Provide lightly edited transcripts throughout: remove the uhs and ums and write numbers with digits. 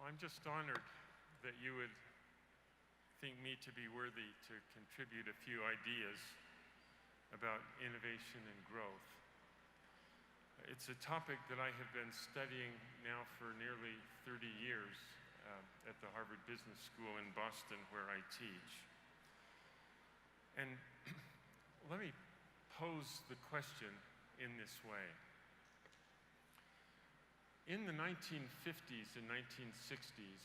I'm just honored that you would think me to be worthy to contribute a few ideas about innovation and growth. It's a topic that I have been studying now for nearly 30 years at the Harvard Business School in Boston, where I teach. And let me pose the question in this way. In the 1950s and 1960s,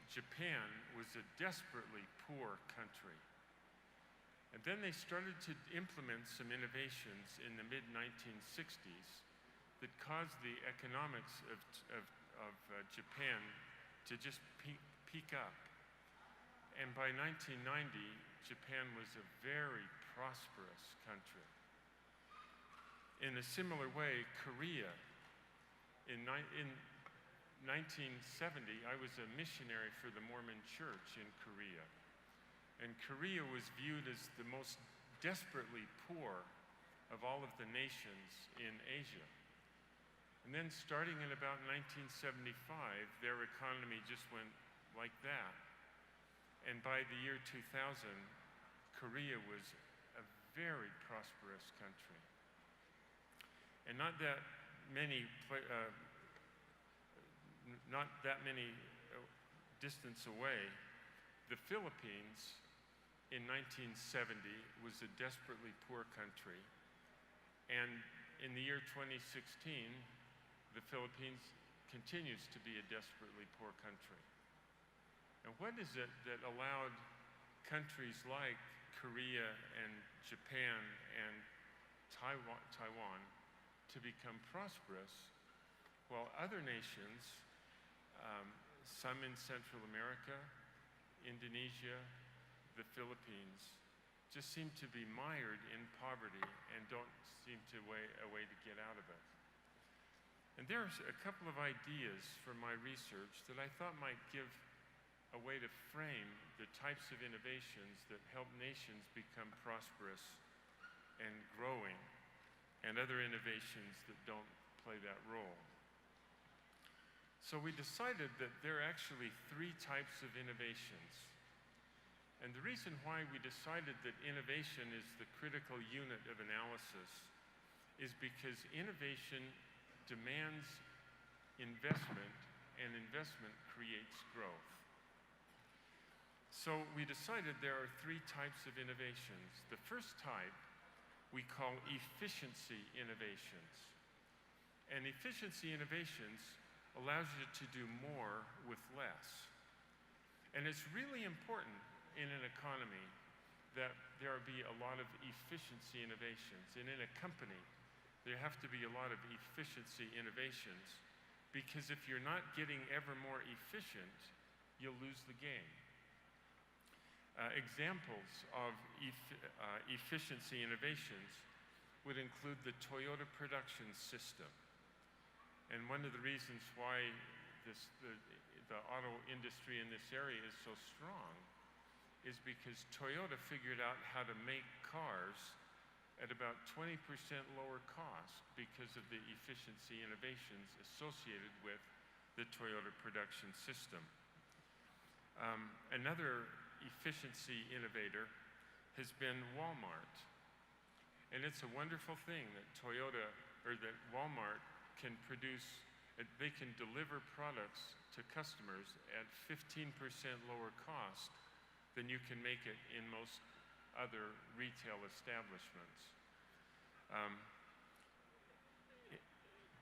Japan was a desperately poor country. And then they started to implement some innovations in the mid-1960s that caused the economics of Japan to just peak up. And by 1990, Japan was a very prosperous country. In a similar way, Korea, in 1970, I was a missionary for the Mormon Church in Korea. And Korea was viewed as the most desperately poor of all of the nations in Asia. And then starting in about 1975, their economy just went like that. And by the year 2000, Korea was a very prosperous country. And not that many distance away, the Philippines in 1970 was a desperately poor country. And in the year 2016, the Philippines continues to be a desperately poor country. And what is it that allowed countries like Korea and Japan and Taiwan to become prosperous, while other nations, some in Central America, Indonesia, the Philippines, just seem to be mired in poverty and don't seem to a way to get out of it? And there's a couple of ideas from my research that I thought might give a way to frame the types of innovations that help nations become prosperous and growing, and other innovations that don't play that role. So we decided that there are actually three types of innovations. And the reason why we decided that innovation is the critical unit of analysis is because innovation demands investment, and investment creates growth. So we decided there are three types of innovations. The first type we call efficiency innovations. And efficiency innovations allows you to do more with less. And it's really important in an economy that there be a lot of efficiency innovations. And in a company, there have to be a lot of efficiency innovations, because if you're not getting ever more efficient, you'll lose the game. Examples of efficiency innovations would include the Toyota production system. And one of the reasons why the auto industry in this area is so strong is because Toyota figured out how to make cars at about 20% lower cost because of the efficiency innovations associated with the Toyota production system. Another efficiency innovator has been Walmart. And it's a wonderful thing that that Walmart can produce, they can deliver products to customers at 15% lower cost than you can make it in most other retail establishments.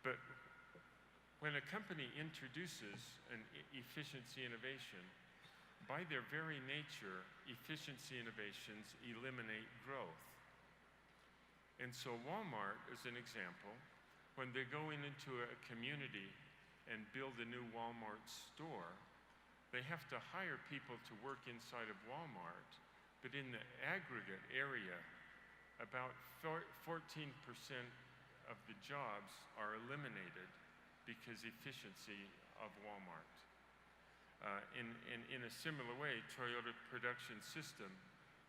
But when a company introduces an efficiency innovation, by their very nature, efficiency innovations eliminate growth. And so Walmart, as an example, when they're going into a community and build a new Walmart store, they have to hire people to work inside of Walmart, but in the aggregate area, about 14% of the jobs are eliminated because efficiency of Walmart. In a similar way, Toyota production system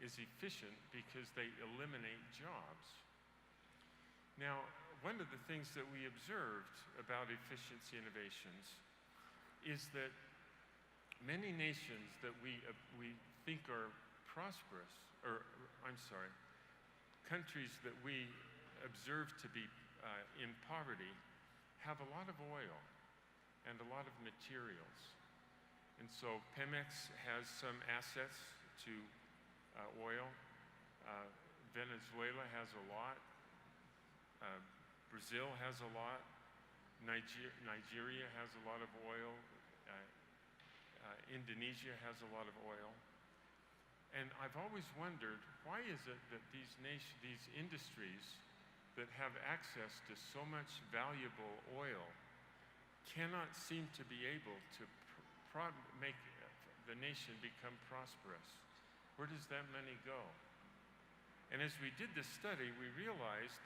is efficient because they eliminate jobs. Now, one of the things that we observed about efficiency innovations is that many nations that we think are prosperous, countries that we observe to be in poverty have a lot of oil and a lot of materials. And so Pemex has some assets to oil. Venezuela has a lot. Brazil has a lot. Nigeria has a lot of oil. Indonesia has a lot of oil. And I've always wondered, why is it that these industries that have access to so much valuable oil cannot seem to be able to make the nation become prosperous? Where does that money go? And as we did this study, we realized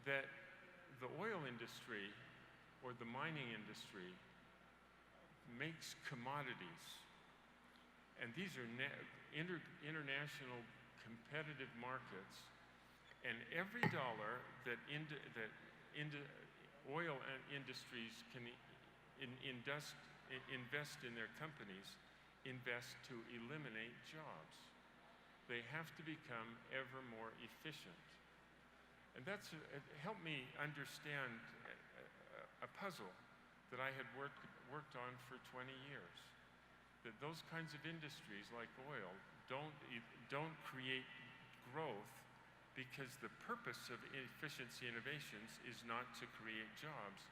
that the oil industry or the mining industry makes commodities. And these are international competitive markets. And every dollar that oil industries can invest in their companies, invest to eliminate jobs. They have to become ever more efficient. And it helped me understand a puzzle that I had worked on for 20 years. That those kinds of industries like oil don't create growth, because the purpose of efficiency innovations is not to create jobs.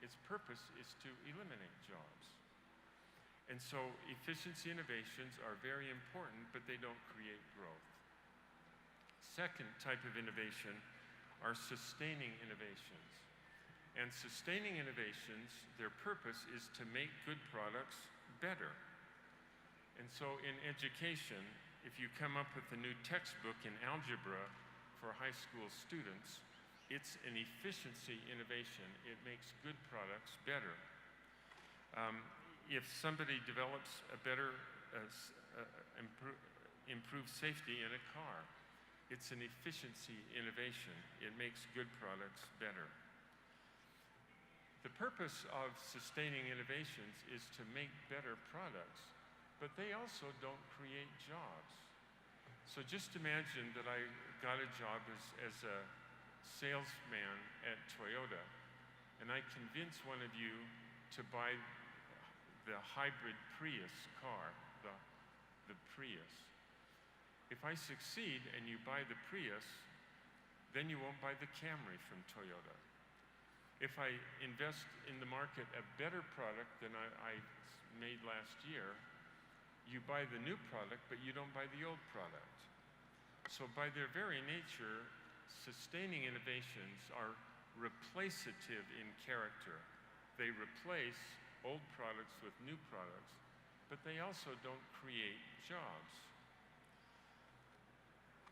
Its purpose is to eliminate jobs. And so efficiency innovations are very important, but they don't create growth. Second type of innovation are sustaining innovations. And sustaining innovations, their purpose is to make good products better. And so in education, if you come up with a new textbook in algebra for high school students, it's an efficiency innovation. It makes good products better. If somebody develops a better, improved safety in a car, it's an efficiency innovation. It makes good products better. The purpose of sustaining innovations is to make better products, but they also don't create jobs. So just imagine that I got a job as a salesman at Toyota, and I convince one of you to buy the hybrid Prius car, the Prius. If I succeed and you buy the Prius, then you won't buy the Camry from Toyota. If I invest in the market a better product than I made last year, you buy the new product, but you don't buy the old product. So by their very nature, sustaining innovations are replacative in character. They replace old products with new products, but they also don't create jobs.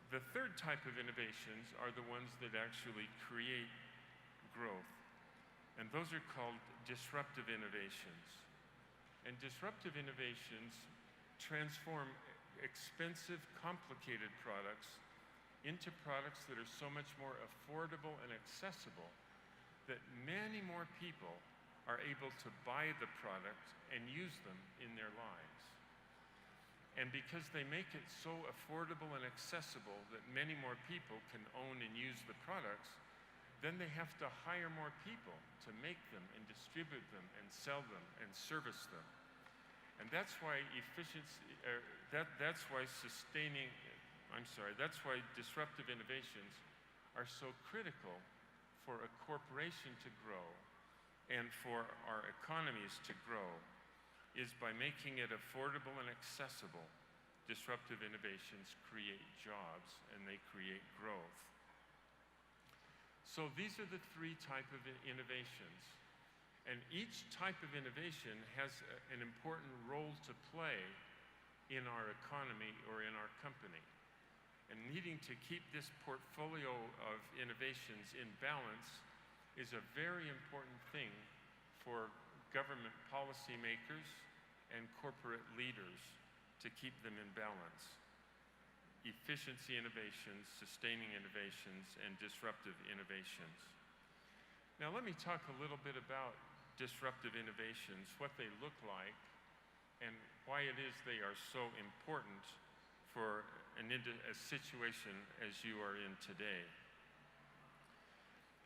The third type of innovations are the ones that actually create growth. And those are called disruptive innovations. And disruptive innovations transform expensive, complicated products into products that are so much more affordable and accessible that many more people are able to buy the product and use them in their lives. And because they make it so affordable and accessible that many more people can own and use the products, then they have to hire more people to make them and distribute them and sell them and service them. And that's why that's why disruptive innovations are so critical for a corporation to grow and for our economies to grow, is by making it affordable and accessible. Disruptive innovations create jobs and they create growth. So these are the three types of innovations. And each type of innovation has an important role to play in our economy or in our company. And needing to keep this portfolio of innovations in balance is a very important thing for government policymakers and corporate leaders to keep them in balance. Efficiency innovations, sustaining innovations, and disruptive innovations. Now let me talk a little bit about disruptive innovations, what they look like, and why it is they are so important for a situation as you are in today.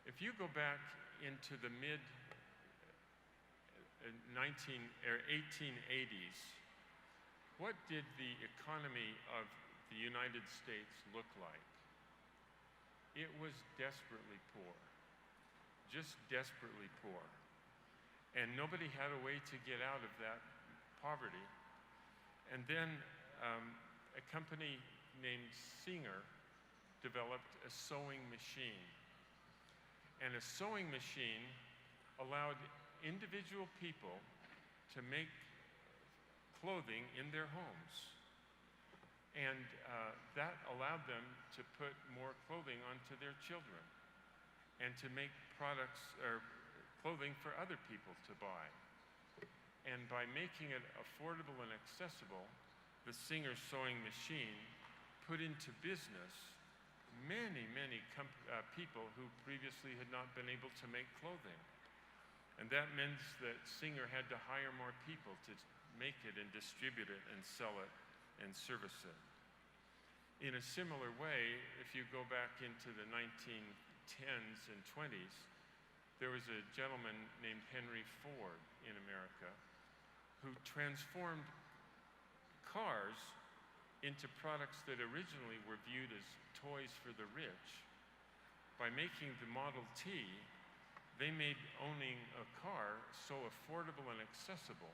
If you go back into the mid 1880s, what did the economy of the United States look like? It was desperately poor, just desperately poor. And nobody had a way to get out of that poverty. And then a company named Singer developed a sewing machine. And a sewing machine allowed individual people to make clothing in their homes. And that allowed them to put more clothing onto their children and to make products or clothing for other people to buy. And by making it affordable and accessible, the Singer sewing machine put into business many, many people who previously had not been able to make clothing. And that meant that Singer had to hire more people to make it and distribute it and sell it and service it. In a similar way, if you go back into the 1910s and 20s, there was a gentleman named Henry Ford in America who transformed cars into products that originally were viewed as toys for the rich. By making the Model T, they made owning a car so affordable and accessible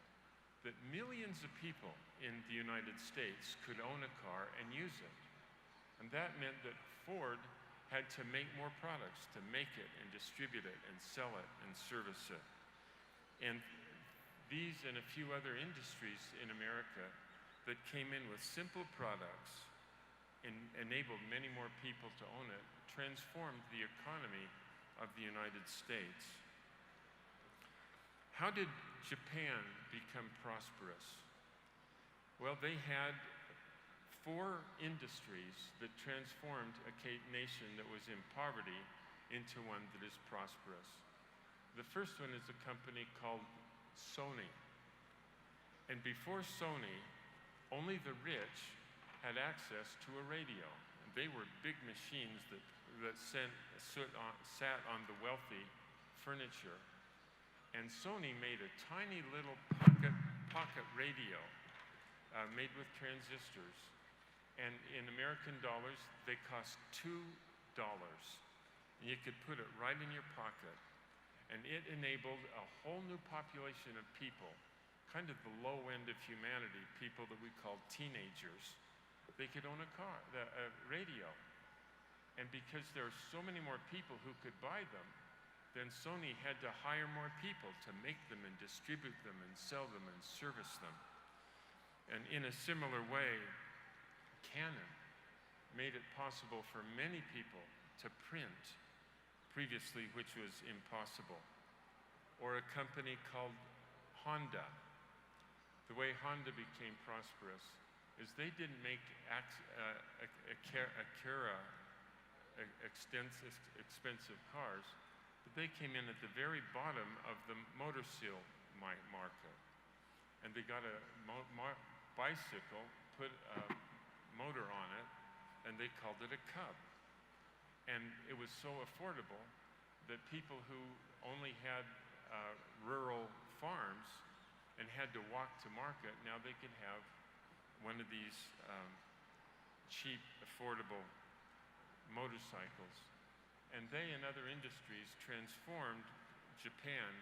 that millions of people in the United States could own a car and use it. And that meant that Ford had to make more products to make it and distribute it and sell it and service it. And these and a few other industries in America that came in with simple products and enabled many more people to own it transformed the economy of the United States. How did Japan become prosperous? Well, they had 4 industries that transformed a nation that was in poverty into one that is prosperous. The first one is a company called Sony. And before Sony, only the rich had access to a radio. And they were big machines that sat on the wealthy furniture. And Sony made a tiny little pocket radio made with transistors. And in American dollars, they cost $2. And you could put it right in your pocket. And it enabled a whole new population of people, kind of the low end of humanity, people that we call teenagers. They could own a radio. And because there are so many more people who could buy them, then Sony had to hire more people to make them and distribute them and sell them and service them. And in a similar way, Canon made it possible for many people to print previously, which was impossible. Or a company called Honda. The way Honda became prosperous is they didn't make expensive cars, but they came in at the very bottom of the motor seal market. And they got a bicycle, put a motor on it, and they called it a Cub. And it was so affordable that people who only had rural farms and had to walk to market, now they could have one of these cheap, affordable motorcycles. And they and other industries transformed Japan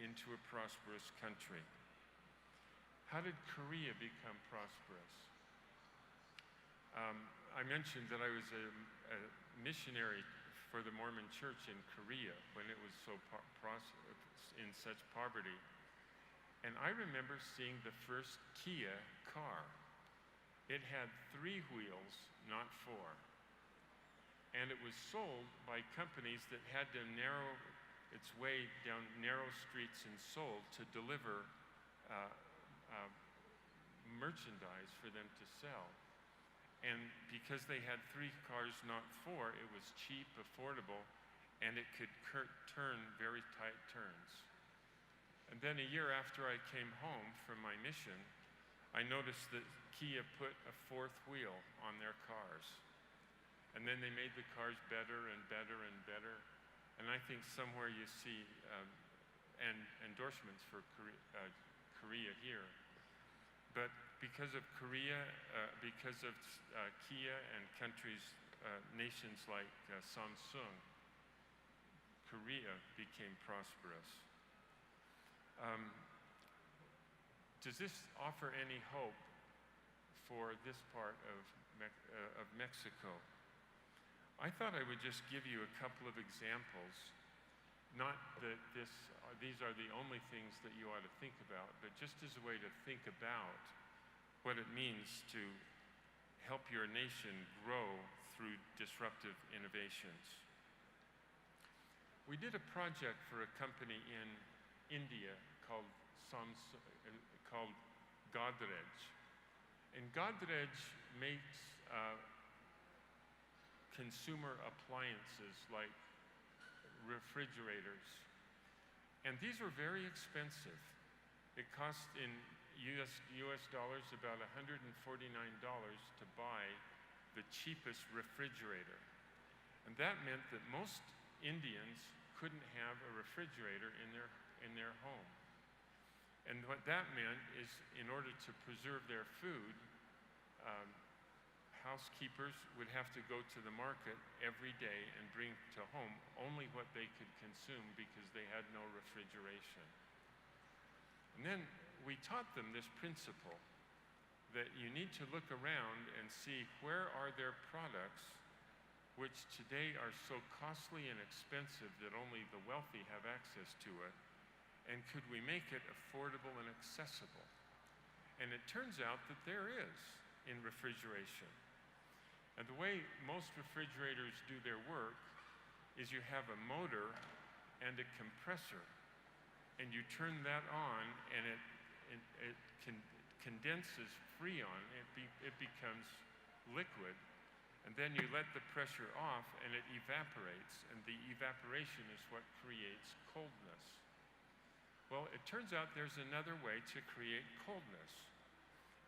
into a prosperous country. How did Korea become prosperous? I mentioned that I was a missionary for the Mormon Church in Korea when it was so in such poverty. And I remember seeing the first Kia car. It had 3 wheels, not 4. And it was sold by companies that had to narrow its way down narrow streets in Seoul to deliver merchandise for them to sell. And because they had 3 cars, not 4, it was cheap, affordable, and it could turn very tight turns. And then a year after I came home from my mission, I noticed that Kia put a fourth wheel on their cars. And then they made the cars better and better and better. And I think somewhere you see endorsements for Korea here. But because of Korea, because of Kia and countries, nations like Samsung, Korea became prosperous. Does this offer any hope for this part of Mexico? I thought I would just give you a couple of examples. Not that these are the only things that you ought to think about, but just as a way to think about what it means to help your nation grow through disruptive innovations. We did a project for a company in India called Godrej. And Godrej makes consumer appliances like refrigerators. And these were very expensive. It cost in US dollars about $149 to buy the cheapest refrigerator. And that meant that most Indians couldn't have a refrigerator in their home. And what that meant is, in order to preserve their food, housekeepers would have to go to the market every day and bring to home only what they could consume because they had no refrigeration. And then we taught them this principle that you need to look around and see where are there products which today are so costly and expensive that only the wealthy have access to it, and could we make it affordable and accessible? And it turns out that there is in refrigeration. And the way most refrigerators do their work is you have a motor and a compressor, and you turn that on and it condenses Freon, it becomes liquid, and then you let the pressure off and it evaporates, and the evaporation is what creates coldness. Well, it turns out there's another way to create coldness,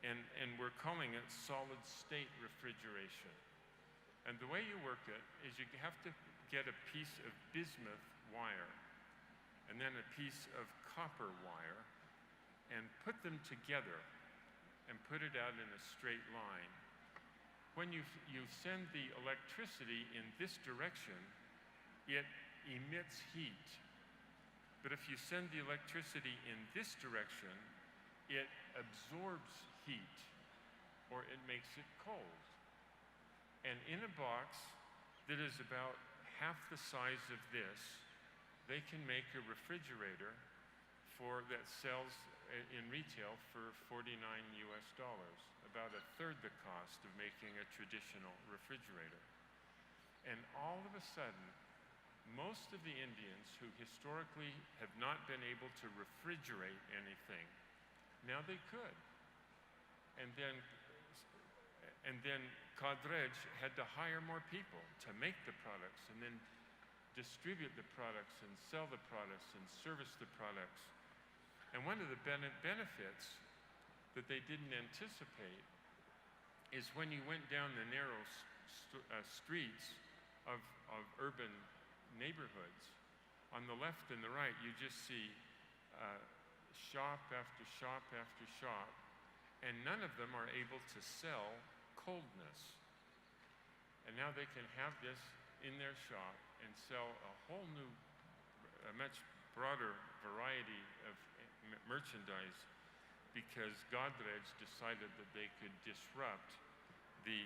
and we're calling it solid state refrigeration. And the way you work it is you have to get a piece of bismuth wire and then a piece of copper wire and put them together and put it out in a straight line. When you send the electricity in this direction, it emits heat. But if you send the electricity in this direction, it absorbs heat, or it makes it cold. And in a box that is about half the size of this, they can make a refrigerator that sells in retail for $49 US, about a third the cost of making a traditional refrigerator. And all of a sudden, most of the Indians who historically have not been able to refrigerate anything, now they could. And then Godrej had to hire more people to make the products and then distribute the products and sell the products and service the products. And one of the benefits that they didn't anticipate is when you went down the narrow streets of urban neighborhoods, on the left and the right, you just see shop after shop after shop, and none of them are able to sell coldness. And now they can have this in their shop and sell a whole new, much broader variety of merchandise, because Godrej decided that they could disrupt the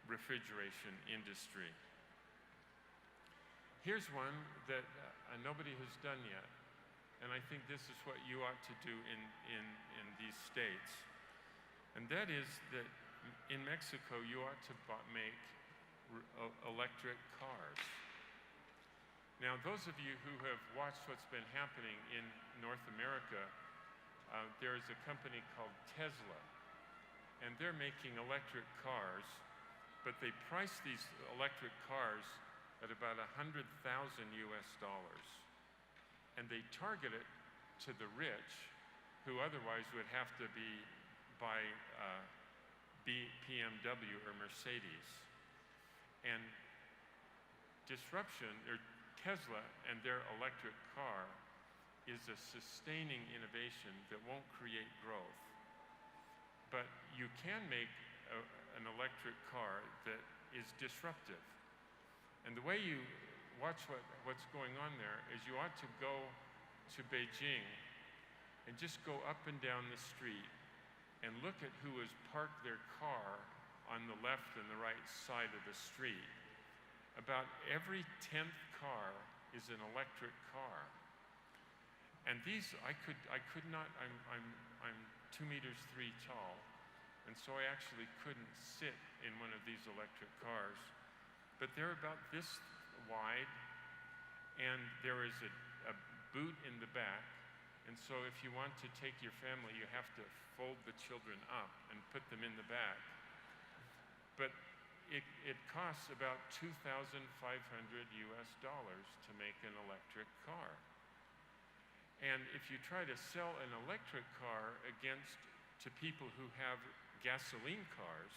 refrigeration industry. Here's one that nobody has done yet, and I think this is what you ought to do in these states. And that is that in Mexico, you ought to make electric cars. Now, those of you who have watched what's been happening in North America, there's a company called Tesla, and they're making electric cars, but they price these electric cars at about $100,000 US, and they target it to the rich, who otherwise would have to be by BMW or Mercedes. And disruption, or Tesla and their electric car, is a sustaining innovation that won't create growth. But you can make an electric car that is disruptive. And the way you watch what's going on there is you ought to go to Beijing and just go up and down the street and look at who has parked their car on the left and the right side of the street. About every 10th car is an electric car. And these, I could not, I'm 2 meters 3 tall, and so I actually couldn't sit in one of these electric cars. But they're about this wide, and there is a boot in the back. And so if you want to take your family, you have to fold the children up and put them in the back. But it costs about $2,500 to make an electric car. And if you try to sell an electric car to people who have gasoline cars,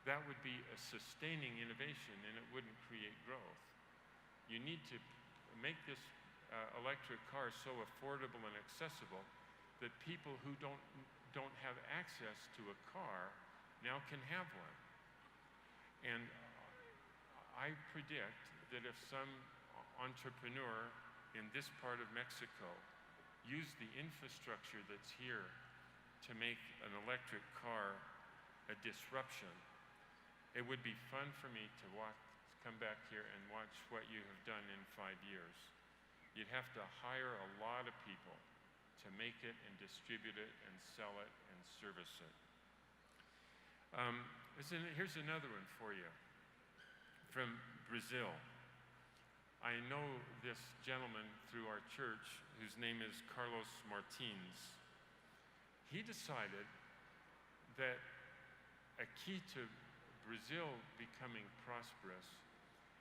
that would be a sustaining innovation and it wouldn't create growth. You need to make this electric car so affordable and accessible that people who don't have access to a car now can have one. And I predict that if some entrepreneur in this part of Mexico used the infrastructure that's here to make an electric car a disruption, it would be fun for me to come back here and watch what you have done in 5 years. You'd have to hire a lot of people to make it and distribute it and sell it and service it. Here's another one for you from Brazil. I know this gentleman through our church whose name is Carlos Martins. He decided that a key to Brazil becoming prosperous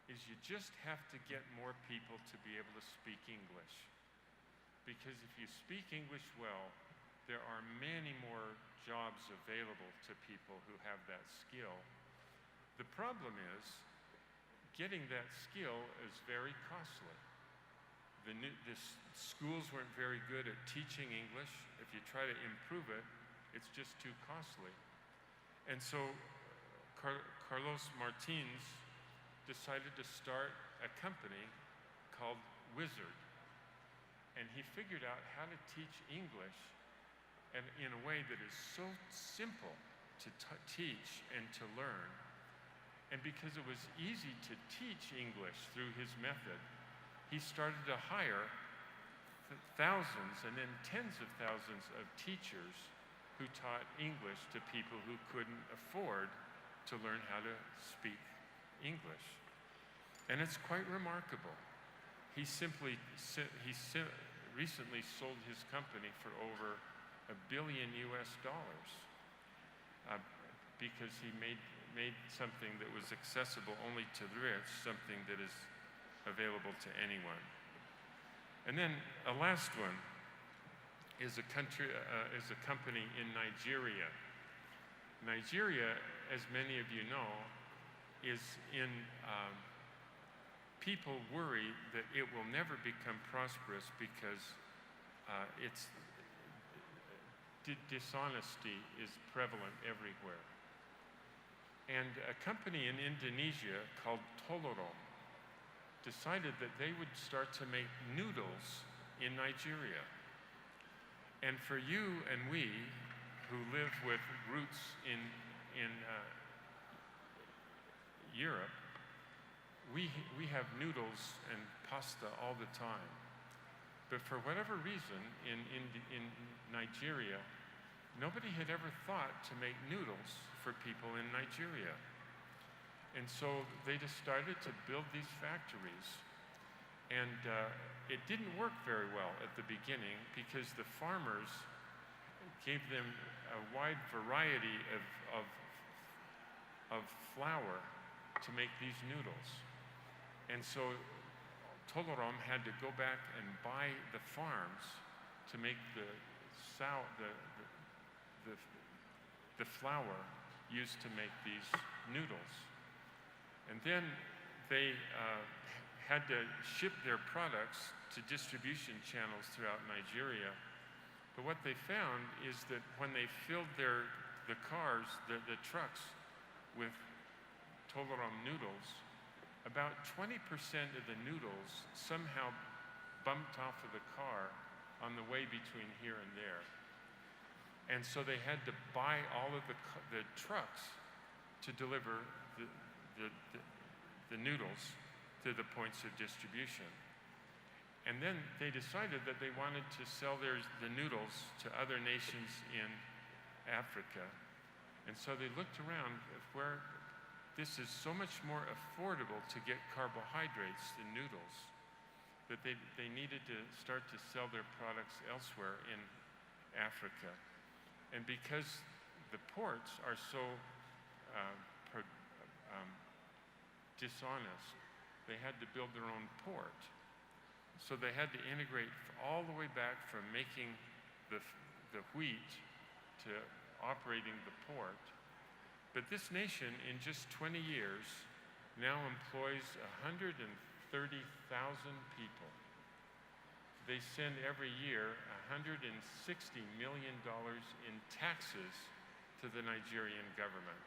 is you just have to get more people to be able to speak English. Because if you speak English well, there are many more jobs available to people who have that skill. The problem is, getting that skill is very costly. The schools weren't very good at teaching English. If you try to improve it, it's just too costly. And so Carlos Martins decided to start a company called Wizard. And he figured out how to teach English and in a way that is so simple to teach and to learn. And because it was easy to teach English through his method, he started to hire thousands and then tens of thousands of teachers who taught English to people who couldn't afford to learn how to speak English. And it's quite remarkable. He recently sold his company for over $1 billion because he made something that was accessible only to the rich, something that is available to anyone. And then a last one is a company in Nigeria. Nigeria, as many of you know, is in people worry that it will never become prosperous because dishonesty is prevalent everywhere. And a company in Indonesia called Tolorom decided that they would start to make noodles in Nigeria. And for you and we, who live with roots in Europe, we have noodles and pasta all the time. But for whatever reason, in Nigeria, nobody had ever thought to make noodles for people in Nigeria. And so they just started to build these factories. And it didn't work very well at the beginning because the farmers gave them a wide variety of flour to make these noodles. And so Tolorom had to go back and buy the farms to make the the flour used to make these noodles. And then they had to ship their products to distribution channels throughout Nigeria. But what they found is that when they filled the cars, the trucks, with Tolaram noodles, about 20% of the noodles somehow bumped off of the car on the way between here and there. And so they had to buy all of the trucks to deliver the noodles to the points of distribution. And then they decided that they wanted to sell the noodles to other nations in Africa. And so they looked around at where this is so much more affordable to get carbohydrates than noodles, that they needed to start to sell their products elsewhere in Africa. And because the ports are so dishonest, they had to build their own port. So they had to integrate all the way back from making the wheat to operating the port. But this nation, in just 20 years, now employs 130,000 people. They send every year $160 million in taxes to the Nigerian government.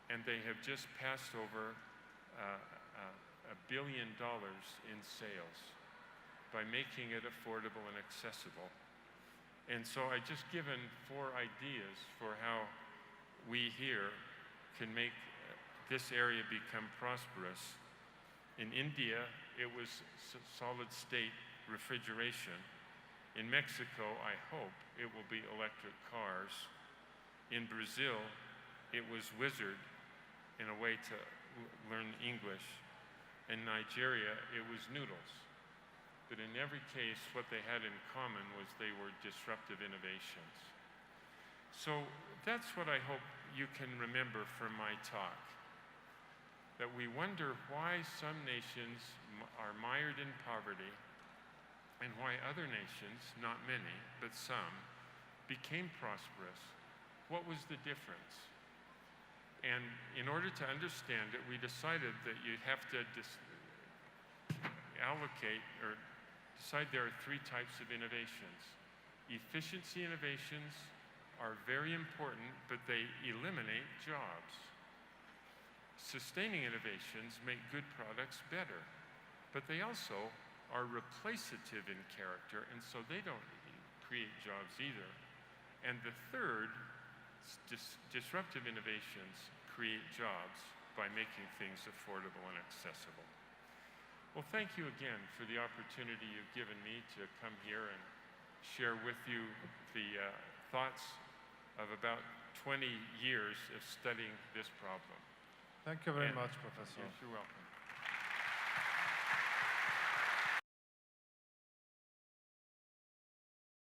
And they have just passed over $1 billion in sales by making it affordable and accessible. And so I've just given 4 ideas for how we here can make this area become prosperous. In India, it was solid state refrigeration. In Mexico, I hope it will be electric cars. In Brazil, it was Wizard in a way to learn English. In Nigeria, it was noodles. But in every case, what they had in common was they were disruptive innovations. So that's what I hope you can remember from my talk. That we wonder why some nations are mired in poverty and why other nations, not many, but some, became prosperous. What was the difference? And in order to understand it, we decided that you'd have to allocate or decide there are 3 types of innovations. Efficiency innovations are very important, but they eliminate jobs. Sustaining innovations make good products better, but they also are replacative in character, and so they don't create jobs either. And the third, disruptive innovations create jobs by making things affordable and accessible. Well, thank you again for the opportunity you've given me to come here and share with you the thoughts of about 20 years of studying this problem. Thank you very much, Professor. Yes, you're welcome.